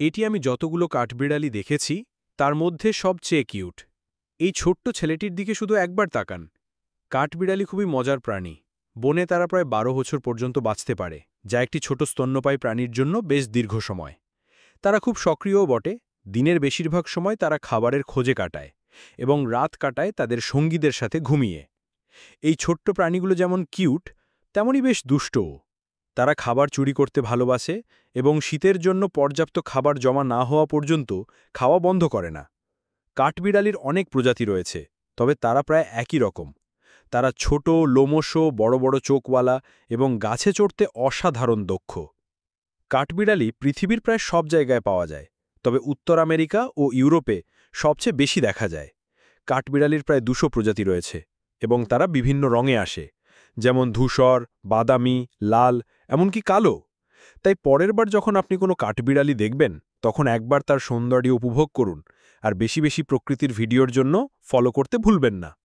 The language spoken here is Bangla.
এটি আমি যতগুলো কাঠবিড়ালি দেখেছি তার মধ্যে সবচেয়ে কিউট। এই ছোট্ট ছেলেটির দিকে শুধু একবার তাকান। কাঠবিড়ালি খুবই মজার প্রাণী। বনে তারা প্রায় ১২ বছর পর্যন্ত বাঁচতে পারে, যা একটি ছোট স্তন্যপায়ী প্রাণীর জন্য বেশ দীর্ঘ সময়। তারা খুব সক্রিয়ও বটে। দিনের বেশিরভাগ সময় তারা খাবারের খোঁজে কাটায় এবং রাত কাটায় তাদের সঙ্গীদের সাথে ঘুমিয়ে। এই ছোট্ট প্রাণীগুলো যেমন কিউট, তেমনই বেশ দুষ্টও। তারা খাবার চুরি করতে ভালোবাসে এবং শীতের জন্য পর্যাপ্ত খাবার জমা না হওয়া পর্যন্ত খাওয়া বন্ধ করে না। কাঠবিড়ালির অনেক প্রজাতি রয়েছে, তবে তারা প্রায় একই রকম। তারা ছোট, লোমশ, বড় বড় চোখওয়ালা এবং গাছে চড়তে অসাধারণ দক্ষ। কাঠবিড়ালি পৃথিবীর প্রায় সব জায়গায় পাওয়া যায়, তবে উত্তর আমেরিকা ও ইউরোপে সবচেয়ে বেশি দেখা যায়। কাঠবিড়ালির প্রায় ২০০ প্রজাতি রয়েছে এবং তারা বিভিন্ন রঙে আসে, যেমন ধূসর, বাদামি, লাল, এমনকি কালো। তাই পরের বার যখন আপনি কোনো কাঠবিড়ালি দেখবেন, তখন একবার তার সৌন্দর্য উপভোগ করুন আর বেশি বেশি প্রকৃতির ভিডিওর জন্য ফলো করতে ভুলবেন না।